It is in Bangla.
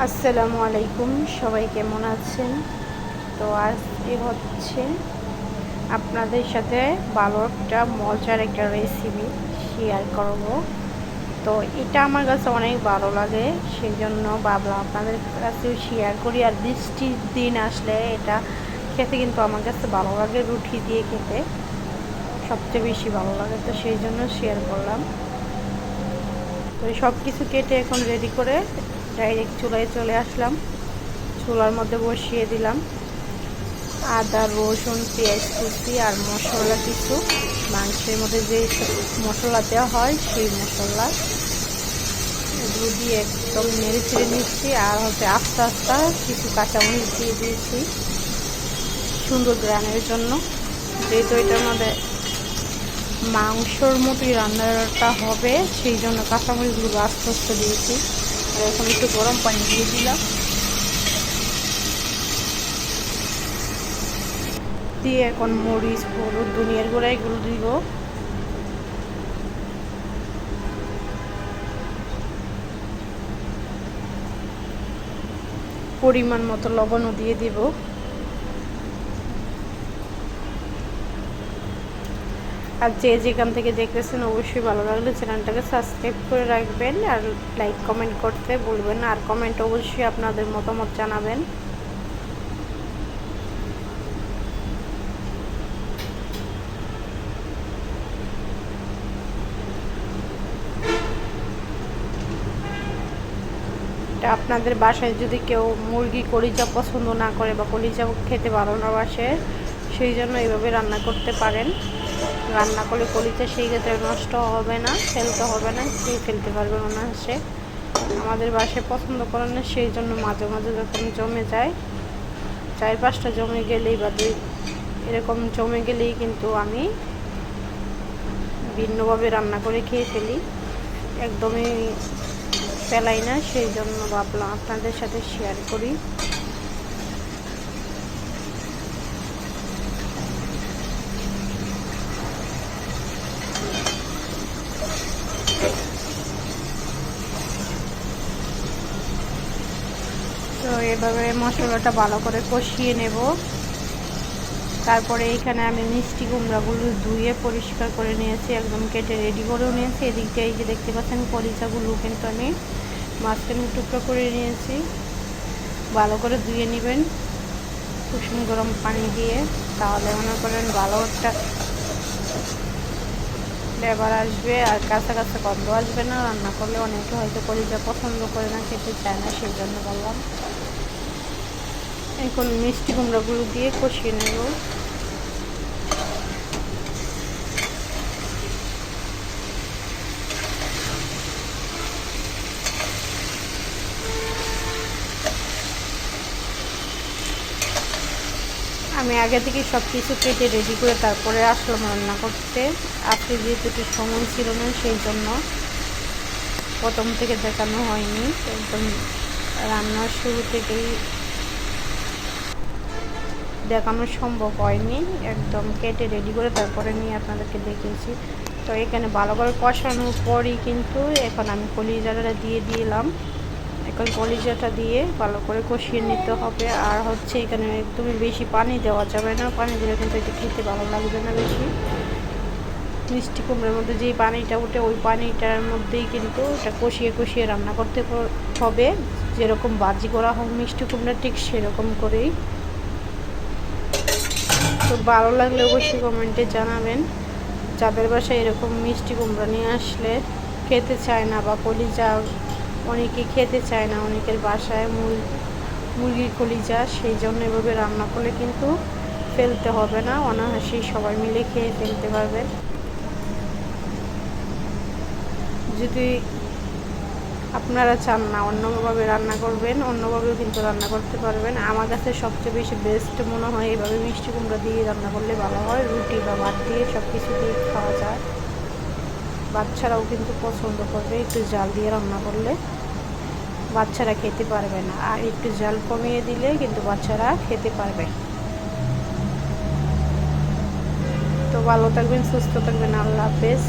আসসালামু আলাইকুম, সবাই কেমন আছেন? তো আজকে হচ্ছে আপনাদের সাথে ভালো একটা মজার একটা রেসিপি শেয়ার করব। তো এটা আমার কাছে অনেক ভালো লাগে, সেই জন্য ভাবলাম আপনাদের কাছেও শেয়ার করি। আর বৃষ্টির দিন আসলে এটা খেতে কিন্তু আমার কাছে ভালো লাগে, রুটি দিয়ে খেতে সবচেয়ে বেশি ভালো লাগে, তো সেই জন্য শেয়ার করলাম। তো সব কিছু কেটে এখন রেডি করে ডাইরেক্ট চুলায় চলে আসলাম। চুলার মধ্যে বসিয়ে দিলাম আদা, রসুন, পেঁয়াজ কুচি আর মশলা কিছু, মাংসের মধ্যে যে মশলা দেওয়া হয় সেই মশলা এগুলো দিয়ে একদম নেড়ে চেড়ে নিচ্ছি। আর আস্তে আস্তে কিছু কাঁচামরিচ দিয়ে দিয়েছি সুন্দর গ্রানের জন্য, যেহেতু এটার মধ্যে মাংসর মতোই রান্নাটা হবে সেই জন্য কাঁচামরিচগুলো আস্তে আস্তে দিয়েছি। আর এখন একটু গরম পানি দিয়ে দিলাম, দিয়ে এখন মরিচ, হলুদ, ধনিয়ার গুঁড়া এগুলো দিব। পরিমাণ মতো লবণও দিয়ে দিব। আর যে যেখান থেকে দেখতেছেন অবশ্যই ভালো লাগলে চ্যানেলটাকে সাবস্ক্রাইব করে রাখবেন আর লাইক কমেন্ট করতে ভুলবেন না। আর কমেন্ট অবশ্যই আপনাদের মতামত জানাবেন। আপনাদের বাসায় যদি কেউ মুরগি কলিজা পছন্দ না করে বা কলিজা খেতে ভালো না বাসে, সেই জন্য এইভাবে রান্না করতে পারেন। রান্না করলে কলিজা সেই ক্ষেত্রে নষ্ট হবে না, ফেলতে হবে না, খেয়ে ফেলতে পারবেন অনায়াসে। আমাদের বাসায় পছন্দ করেন না, সেই জন্য মাঝে মাঝে যখন জমে যায়, 4-5টা জমে গেলেই বা এরকম জমে গেলেই কিন্তু আমি ভিন্নভাবে রান্না করে খেয়ে ফেলি, একদমই ফেলাই না। সেই জন্য ভাবলাম আপনাদের সাথে শেয়ার করি। তো এভাবে মশলাটা ভালো করে কষিয়ে নেব। তারপরে এখানে আমি মিষ্টি কুমড়াগুলো ধুয়ে পরিষ্কার করে নিয়েছি, একদম কেটে রেডি করেও নিয়েছি। এদিকটা এই যে দেখতে পাচ্ছেন কলিজাগুলো কিন্তু আমি মাঝখানে টুকরো করে নিয়েছি। ভালো করে ধুয়ে নেবেন কুসুম গরম পানি দিয়ে, তাহলে মনে করেন ভালো একটা ফ্লেভার আসবে আর কাঁচা কাঁচা গন্ধ আসবে না। রান্না করলে অনেকে হয়তো কলিজা পছন্দ করে না, খেতে চায় না, সেই জন্য বললাম। এখন মিষ্টি কুমড়াগুলো দিয়ে কষিয়ে নেব। আমি আগে থেকে সব কিছু কেটে রেডি করে তারপরে আসলাম রান্না করতে। আজকে যেহেতু একটু সময় ছিল না, সেই জন্য প্রথম থেকে দেখানো হয়নি, একদম রান্নার শুরু থেকেই দেখানো সম্ভব হয়নি। একদম কেটে রেডি করে তারপরে নিয়ে আপনাদেরকে দেখিয়েছি। তো এখানে ভালো করে কষানোর পরই কিন্তু এখন আমি কলিজাটা দিয়ে দিলাম। এখন কলিজাটা দিয়ে ভালো করে কষিয়ে নিতে হবে। আর এখানে একদমই বেশি পানি দেওয়া যাবে না, পানি দিলে কিন্তু এটা খেতে ভালো লাগবে না বেশি। মিষ্টি কুমড়োর মধ্যে যেই পানিটা ওঠে ওই পানিটার মধ্যেই কিন্তু এটা কষিয়ে কষিয়ে রান্না করতে হবে, যেরকম ভাজি করা হয় মিষ্টি কুমড়া ঠিক সেরকম করেই। তো ভালো লাগলে অবশ্যই কমেন্টে জানাবেন। যাদের বাসায় এরকম মিষ্টি কুমড়া নিয়ে আসলে খেতে চায় না বা কলিজা অনেকে খেতে চায় না, অনেকের বাসায় মুরগির কলিজা, সেই জন্য এভাবে রান্না করলে কিন্তু ফেলতে হবে না, অনায়াসেই সবাই মিলে খেয়ে ফেলতে পারবেন। যদি আপনারা চান না অন্যভাবে রান্না করবেন, অন্যভাবেও কিন্তু রান্না করতে পারবেন। আমার কাছে সবচেয়ে বেশি বেস্ট মনে হয় এভাবে মিষ্টি কুমড়া দিয়ে রান্না করলে ভালো হয়। রুটি বা ভাত দিয়ে সব কিছু দিয়ে খাওয়া যায়, বাচ্চারাও কিন্তু পছন্দ করবে। একটু জাল দিয়ে রান্না করলে বাচ্চারা খেতে পারবে না, আর একটু জাল কমিয়ে দিলে কিন্তু বাচ্চারা খেতে পারবে। তো ভালো থাকবেন, সুস্থ থাকবেন, আল্লাহ হাফেজ।